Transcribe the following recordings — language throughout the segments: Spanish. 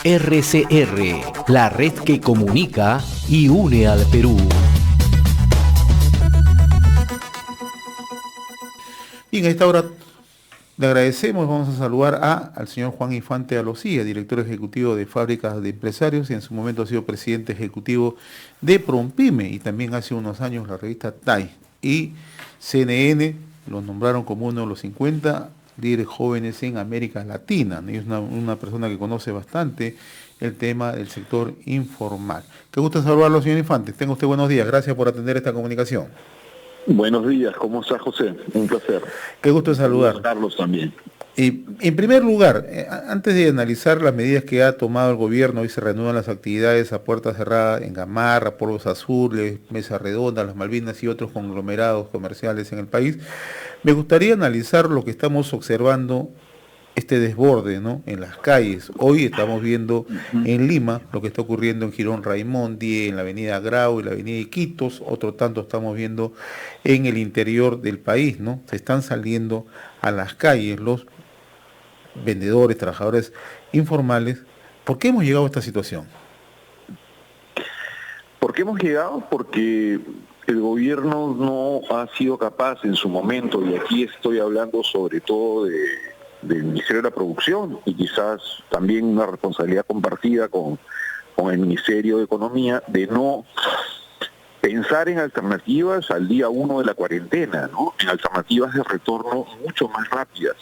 RCR, la red que comunica y une al Perú. Bien, a esta hora le agradecemos, vamos a saludar al señor Juan Infante Alocía, director ejecutivo de Fábricas de Empresarios, y en su momento ha sido presidente ejecutivo de Prompyme, y también hace unos años la revista TAI. Y CNN lo nombraron como uno de los 50 líderes jóvenes en América Latina, ¿no? Y es una persona que conoce bastante el tema del sector informal. Qué gusto saludarlo, señor Infante. Tenga usted buenos días. Gracias por atender esta comunicación. Buenos días, ¿cómo está, José? Un placer. Qué gusto saludar. Carlos también. Y en primer lugar, antes de analizar las medidas que ha tomado el gobierno, hoy se reanudan las actividades a puerta cerrada en Gamarra, Polvos Azules, Mesa Redonda, Las Malvinas y otros conglomerados comerciales en el país, me gustaría analizar lo que estamos observando, este desborde, ¿no?, en las calles. Hoy estamos viendo en Lima lo que está ocurriendo en Girón Raimondi, en la avenida Grau y la avenida Iquitos, otro tanto estamos viendo en el interior del país, ¿no? Se están saliendo a las calles los vendedores, trabajadores informales. ¿Por qué hemos llegado a esta situación? ¿Por qué hemos llegado? Porque el gobierno no ha sido capaz en su momento, y aquí estoy hablando sobre todo del Ministerio de la Producción y quizás también una responsabilidad compartida con el Ministerio de Economía, de no pensar en alternativas al día 1 de la cuarentena, ¿no? En alternativas de retorno mucho más rápidas.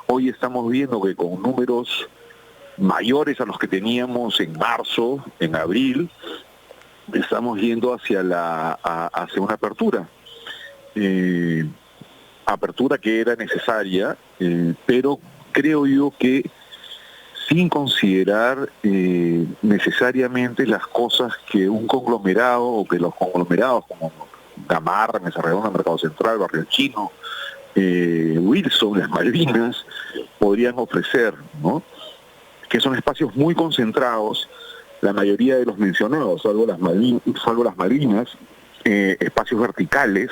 Hoy estamos viendo que con números mayores a los que teníamos en marzo, en abril, estamos yendo hacia una apertura. Apertura que era necesaria, pero creo yo que sin considerar necesariamente las cosas que un conglomerado, o que los conglomerados como Gamarra, Mesa Redonda, Mercado Central, Barrio Chino, Wilson, Las Malvinas, podrían ofrecer, ¿no? Que son espacios muy concentrados, la mayoría de los mencionados, salvo las Malvinas, espacios verticales,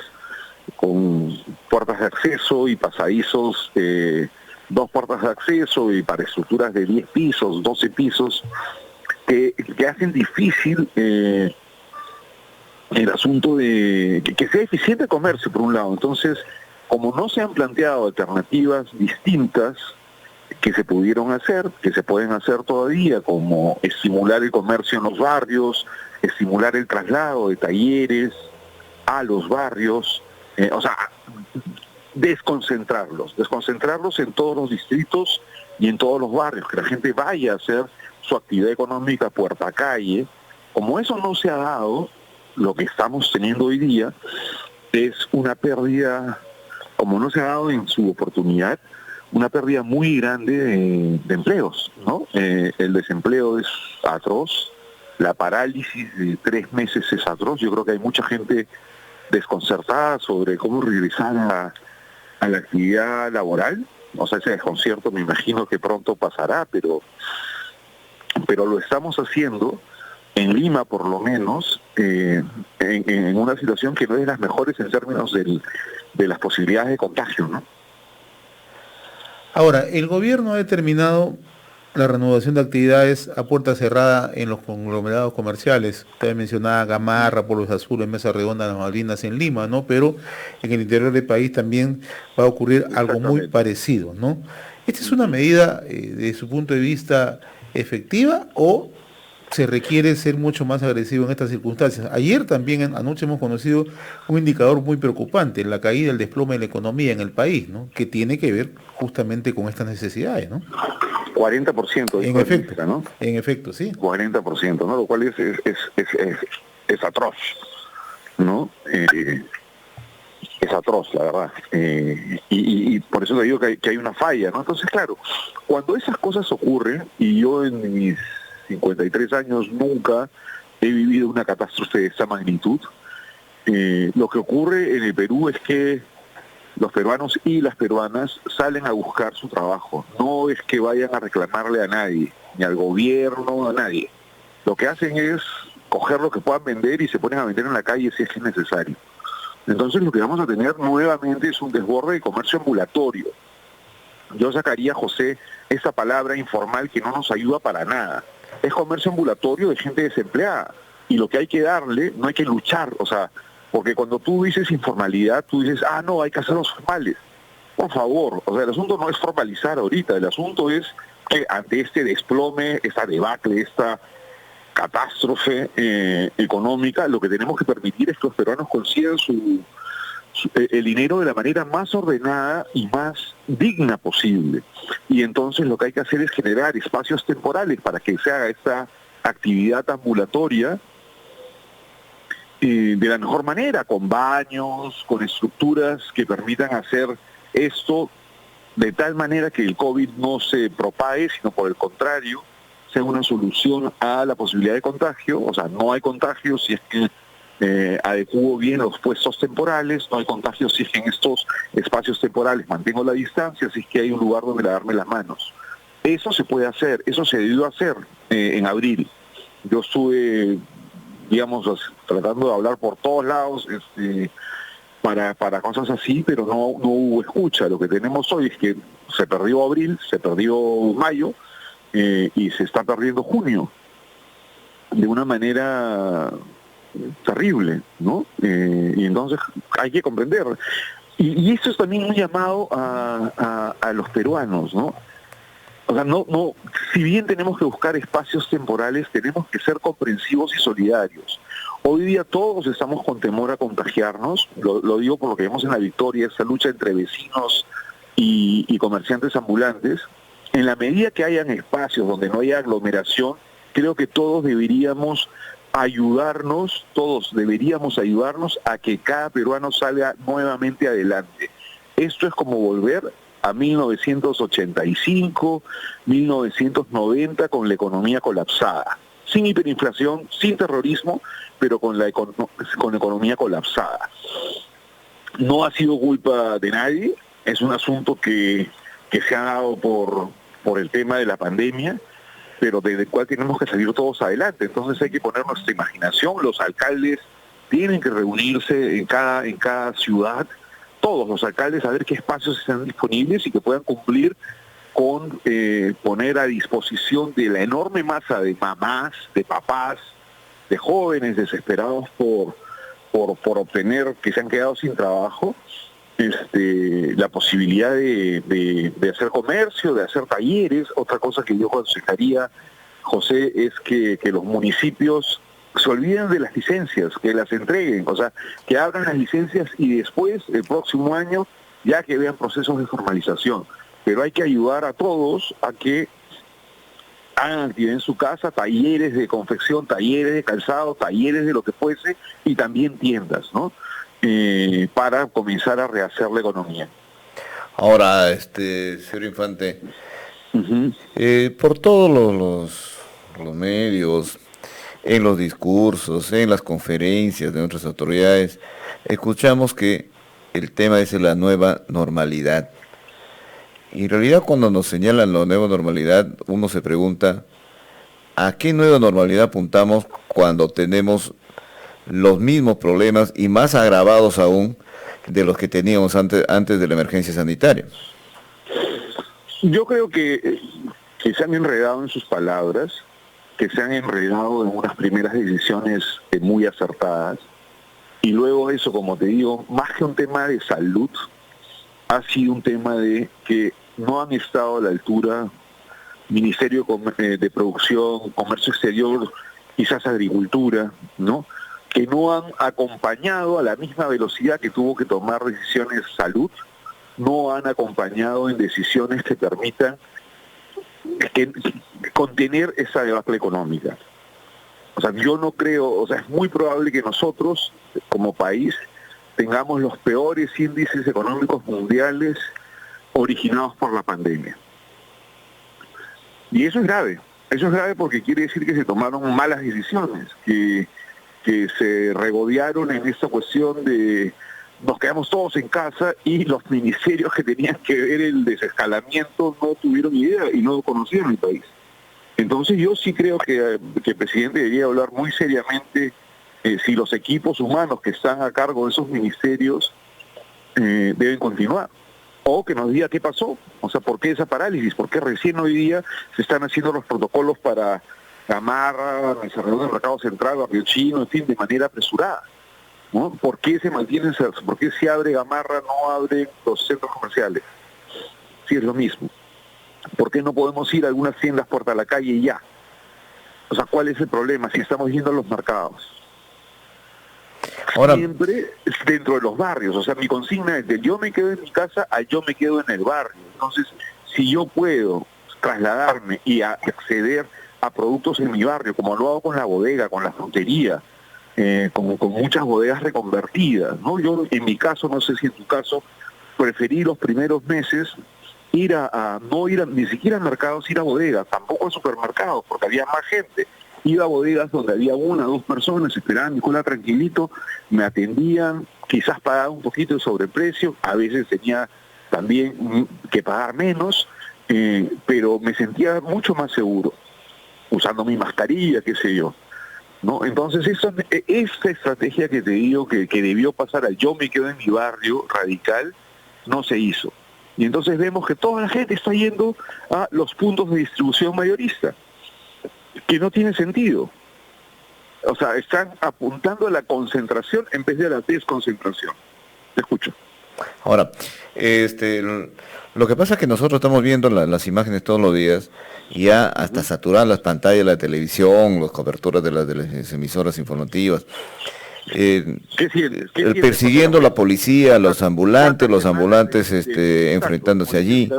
con puertas de acceso y pasadizos, 2 puertas de acceso y para estructuras de 10 pisos, 12 pisos, que hacen difícil el asunto de que sea eficiente el comercio, por un lado. Entonces, como no se han planteado alternativas distintas que se pudieron hacer, que se pueden hacer todavía, como estimular el comercio en los barrios, estimular el traslado de talleres a los barrios, desconcentrarlos en todos los distritos y en todos los barrios, que la gente vaya a hacer su actividad económica puerta a calle. Como eso no se ha dado, lo que estamos teniendo hoy día es una pérdida, como no se ha dado en su oportunidad, una pérdida muy grande de empleos, ¿no? El desempleo es atroz, la parálisis de 3 meses es atroz. Yo creo que hay mucha gente desconcertada sobre cómo regresar a la actividad laboral. O sea, ese desconcierto me imagino que pronto pasará, pero lo estamos haciendo en Lima, por lo menos, en una situación que no es de las mejores en términos de las posibilidades de contagio, ¿no? Ahora, el gobierno ha determinado la reanudación de actividades a puerta cerrada en los conglomerados comerciales. Usted mencionaba Gamarra, Polvos Azules, Mesa Redonda, Las Malvinas en Lima, ¿no? Pero en el interior del país también va a ocurrir algo muy parecido, ¿no? ¿Esta es una medida, de su punto de vista, efectiva, o se requiere ser mucho más agresivo en estas circunstancias? Ayer también, anoche, hemos conocido un indicador muy preocupante, la caída, el desplome de la economía en el país, ¿no?, que tiene que ver justamente con estas necesidades, ¿no? 40%, en efecto, lista, ¿no? En efecto, sí. 40%, ¿no? Lo cual es atroz, ¿no? Es atroz, la verdad. Y por eso te digo que hay una falla, ¿no? Entonces, claro, cuando esas cosas ocurren, y yo en mis 53 años nunca he vivido una catástrofe de esta magnitud, lo que ocurre en el Perú es que los peruanos y las peruanas salen a buscar su trabajo. No es que vayan a reclamarle a nadie, ni al gobierno, a nadie. Lo que hacen es coger lo que puedan vender y se ponen a vender en la calle si es que es necesario. Entonces lo que vamos a tener nuevamente es un desborde de comercio ambulatorio. yo sacaría, José, esa palabra informal que no nos ayuda para nada. Es comercio ambulatorio de gente desempleada. Y lo que hay que darle, no hay que luchar, o sea, porque cuando tú dices informalidad, tú dices, no, hay que hacerlos formales. Por favor, o sea, el asunto no es formalizar ahorita, el asunto es que ante este desplome, esta debacle, esta catástrofe económica, lo que tenemos que permitir es que los peruanos consigan el dinero de la manera más ordenada y más digna posible. Y entonces lo que hay que hacer es generar espacios temporales para que se haga esta actividad ambulatoria de la mejor manera, con baños, con estructuras que permitan hacer esto de tal manera que el COVID no se propague, sino por el contrario, sea una solución a la posibilidad de contagio. O sea, no hay contagio si es que adecuo bien los puestos temporales, no hay contagio si es que en estos espacios temporales mantengo la distancia, si es que hay un lugar donde lavarme las manos. Eso se puede hacer, eso se debió hacer en abril. Yo estuve, digamos, tratando de hablar por todos lados para cosas así, pero no hubo escucha. Lo que tenemos hoy es que se perdió abril, se perdió mayo y se está perdiendo junio de una manera terrible, ¿no? Y entonces hay que comprender. Y eso es también un llamado a los peruanos, ¿no? O sea, si bien tenemos que buscar espacios temporales, tenemos que ser comprensivos y solidarios. Hoy día todos estamos con temor a contagiarnos, lo digo por lo que vemos en La Victoria, esa lucha entre vecinos y comerciantes ambulantes. En la medida que hayan espacios donde no haya aglomeración, creo que todos deberíamos ayudarnos a que cada peruano salga nuevamente adelante. Esto es como volver a 1985, 1990 con la economía colapsada, sin hiperinflación, sin terrorismo, pero con la economía colapsada. No ha sido culpa de nadie, es un asunto que se ha dado por el tema de la pandemia, pero desde el cual tenemos que salir todos adelante. Entonces hay que poner nuestra imaginación, los alcaldes tienen que reunirse en cada ciudad, todos los alcaldes, a ver qué espacios están disponibles y que puedan cumplir con poner a disposición de la enorme masa de mamás, de papás, de jóvenes desesperados por obtener, que se han quedado sin trabajo, la posibilidad de hacer comercio, de hacer talleres. Otra cosa que yo aconsejaría, José, es que los municipios se olviden de las licencias, que las entreguen, o sea, que abran las licencias y después, el próximo año, ya que vean procesos de formalización. Pero hay que ayudar a todos a que hagan actividad en su casa, talleres de confección, talleres de calzado, talleres de lo que fuese, y también tiendas, ¿no? Para comenzar a rehacer la economía. Ahora, señor Infante, por todos los medios, en los discursos, en las conferencias de nuestras autoridades, escuchamos que el tema es la nueva normalidad. Y en realidad cuando nos señalan la nueva normalidad, uno se pregunta, ¿a qué nueva normalidad apuntamos cuando tenemos los mismos problemas y más agravados aún de los que teníamos antes de la emergencia sanitaria? Yo creo que se han enredado en sus palabras, que se han enredado en unas primeras decisiones muy acertadas, y luego eso, como te digo, más que un tema de salud, ha sido un tema de que no han estado a la altura Ministerio de Producción, Comercio Exterior, quizás Agricultura, ¿no?, que no han acompañado a la misma velocidad que tuvo que tomar decisiones salud, no han acompañado en decisiones que permitan contener esa debacle económica. O sea, yo no creo, o sea, es muy probable que nosotros, como país, tengamos los peores índices económicos mundiales originados por la pandemia. Y eso es grave porque quiere decir que se tomaron malas decisiones, que se regodearon en esta cuestión de nos quedamos todos en casa, y los ministerios que tenían que ver el desescalamiento no tuvieron idea y no conocieron el país. Entonces yo sí creo que el presidente debería hablar muy seriamente si los equipos humanos que están a cargo de esos ministerios deben continuar. O que nos diga qué pasó, o sea, por qué esa parálisis, por qué recién hoy día se están haciendo los protocolos para Gamarra, Mesa Redonda, Mercado Central, Barrio Chino, en fin, de manera apresurada, ¿no? ¿Por qué se mantienen, por qué se abre Gamarra, no abre los centros comerciales? Sí, es lo mismo. ¿Por qué no podemos ir a algunas tiendas por la calle y ya? O sea, ¿cuál es el problema si estamos yendo a los mercados? Ahora, siempre dentro de los barrios, o sea, mi consigna es de yo me quedo en mi casa a yo me quedo en el barrio. Entonces, si yo puedo trasladarme y acceder a productos en mi barrio, como lo hago con la bodega, con la frutería, con muchas bodegas reconvertidas, ¿no? Yo, en mi caso, no sé si en tu caso, preferí los primeros meses no ir ni siquiera a mercados, ir a bodegas, tampoco a supermercados, porque había más gente. Iba a bodegas donde había 1 o 2 personas, esperaban mi cola tranquilito, me atendían, quizás pagaba un poquito de sobreprecio, a veces tenía también que pagar menos, pero me sentía mucho más seguro, usando mi mascarilla, qué sé yo, ¿no? Entonces esa estrategia que te digo que debió pasar al yo me quedo en mi barrio radical, no se hizo. Y entonces vemos que toda la gente está yendo a los puntos de distribución mayorista, que no tiene sentido. O sea, están apuntando a la concentración en vez de a la desconcentración. Te escucho. Ahora, lo que pasa es que nosotros estamos viendo las imágenes todos los días, y ya hasta saturar las pantallas de la televisión, las coberturas de las emisoras informativas. ¿Qué sientes? Persiguiendo a la policía, los ambulantes enfrentándose allí.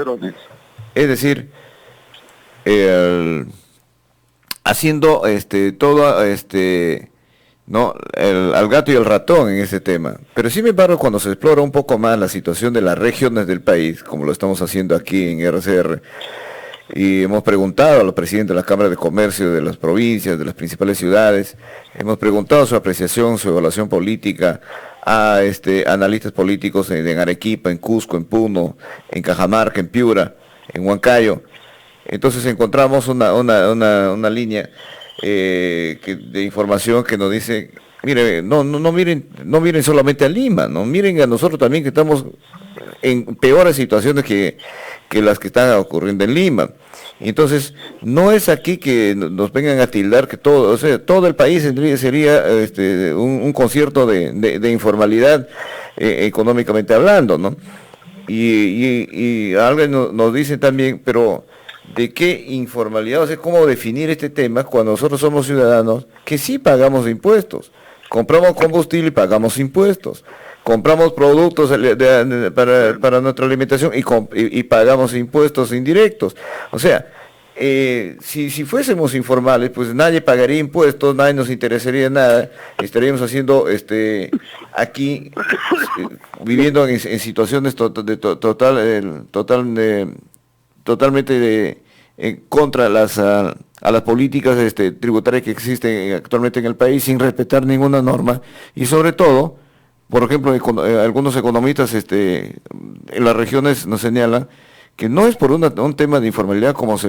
Es decir, haciendo todo ¿no? Al gato y al ratón en ese tema. Pero sin embargo, cuando se explora un poco más la situación de las regiones del país, como lo estamos haciendo aquí en RCR, y hemos preguntado a los presidentes de las cámaras de comercio de las provincias, de las principales ciudades, hemos preguntado su apreciación, su evaluación política a analistas políticos en Arequipa, en Cusco, en Puno, en Cajamarca, en Piura, en Huancayo. Entonces encontramos una línea de información que nos dice, mire, no miren solamente a Lima, no miren a nosotros también, que estamos en peores situaciones que las que están ocurriendo en Lima. Entonces, no es aquí que nos vengan a tildar que todo el país sería un concierto de informalidad, económicamente hablando, ¿no? Y alguien nos dice también, pero ¿de qué informalidad? O sea, ¿cómo definir este tema cuando nosotros somos ciudadanos que sí pagamos impuestos? Compramos combustible y pagamos impuestos. Compramos productos para nuestra alimentación y pagamos impuestos indirectos. O sea, si fuésemos informales, pues nadie pagaría impuestos, nadie nos interesaría nada, estaríamos haciendo aquí, viviendo en situaciones totalmente contra a las políticas tributarias que existen actualmente en el país, sin respetar ninguna norma, y sobre todo, por ejemplo, algunos economistas en las regiones nos señalan que no es por un tema de informalidad como se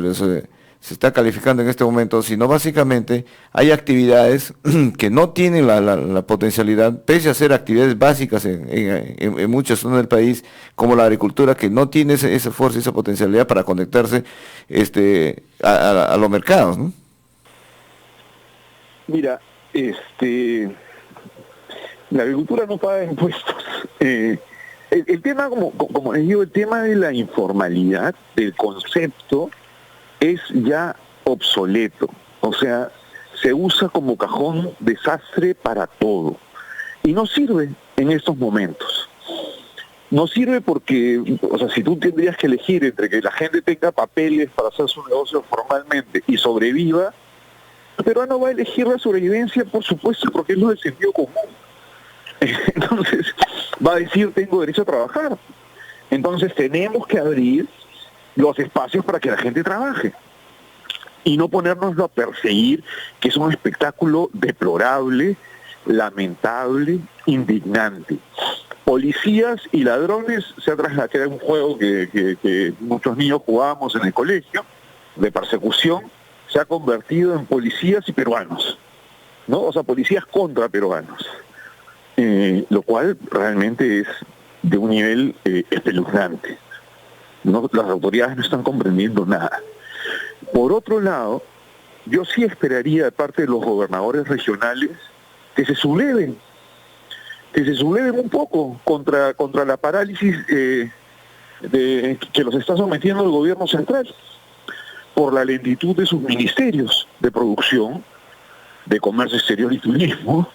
está calificando en este momento, sino básicamente hay actividades que no tienen la potencialidad, pese a ser actividades básicas en muchas zonas del país, como la agricultura, que no tiene esa fuerza y esa potencialidad para conectarse a los mercados, ¿no? Mira, la agricultura no paga impuestos. El tema, como les digo, el tema de la informalidad, del concepto, es ya obsoleto. O sea, se usa como cajón desastre para todo. Y no sirve en estos momentos. No sirve porque, o sea, si tú tendrías que elegir entre que la gente tenga papeles para hacer su negocio formalmente y sobreviva, el peruano va a elegir la sobrevivencia, por supuesto, porque es lo del sentido común. Entonces, va a decir, tengo derecho a trabajar. Entonces, tenemos que abrir los espacios para que la gente trabaje. Y no ponernos a perseguir, que es un espectáculo deplorable, lamentable, indignante. Policías y ladrones se ha trasladado, que era un juego que muchos niños jugábamos en el colegio, de persecución, se ha convertido en policías y peruanos, ¿no? O sea, policías contra peruanos. Lo cual realmente de un nivel espeluznante. Las autoridades no están comprendiendo nada. Por otro lado, yo sí esperaría de parte de los gobernadores regionales que se subleven un poco contra la parálisis que los está sometiendo el gobierno central, por la lentitud de sus ministerios de producción, de comercio exterior y turismo,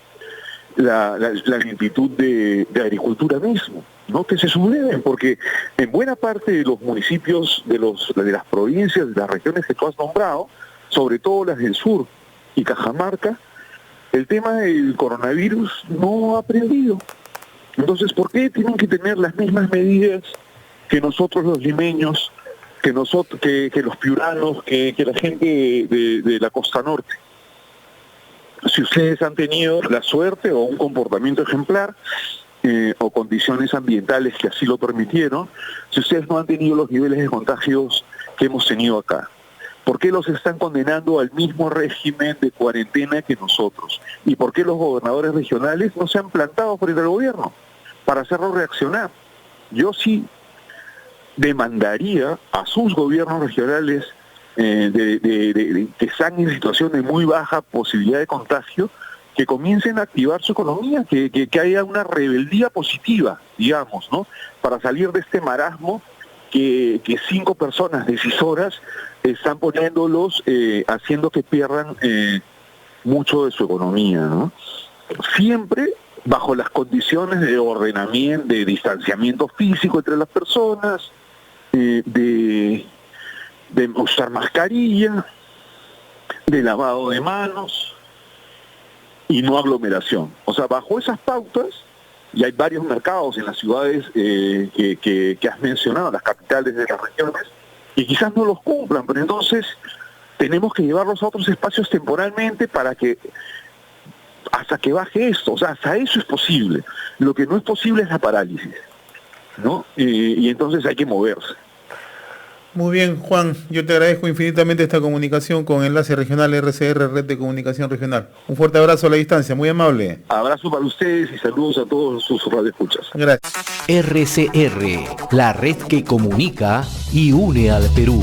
la lentitud de agricultura mismo, ¿no? Que se subleven, porque en buena parte de los municipios, de las provincias, de las regiones que tú has nombrado, sobre todo las del sur y Cajamarca, el tema del coronavirus no ha aprendido. Entonces, ¿por qué tienen que tener las mismas medidas que nosotros los limeños, que los piuranos, que la gente de la costa norte? Si ustedes han tenido la suerte o un comportamiento ejemplar, o condiciones ambientales que así lo permitieron, si ustedes no han tenido los niveles de contagios que hemos tenido acá, ¿por qué los están condenando al mismo régimen de cuarentena que nosotros? ¿Y por qué los gobernadores regionales no se han plantado frente al gobierno para hacerlo reaccionar? Yo sí demandaría a sus gobiernos regionales que están en situación de muy baja posibilidad de contagio, que comiencen a activar su economía, que haya una rebeldía positiva, digamos, ¿no? Para salir de este marasmo que 5 personas decisoras están poniéndolos, haciendo que pierdan mucho de su economía, ¿no? Siempre bajo las condiciones de ordenamiento, de distanciamiento físico entre las personas, de usar mascarilla, de lavado de manos y no aglomeración. O sea, bajo esas pautas, y hay varios mercados en las ciudades que has mencionado, las capitales de las regiones, y quizás no los cumplan, pero entonces tenemos que llevarlos a otros espacios temporalmente para que hasta que baje esto. O sea, hasta eso es posible. Lo que no es posible es la parálisis, ¿no? Y entonces hay que moverse. Muy bien, Juan, yo te agradezco infinitamente esta comunicación con Enlace Regional RCR, Red de Comunicación Regional. Un fuerte abrazo a la distancia, muy amable. Abrazo para ustedes y saludos a todos sus radioescuchas. Gracias. RCR, la red que comunica y une al Perú.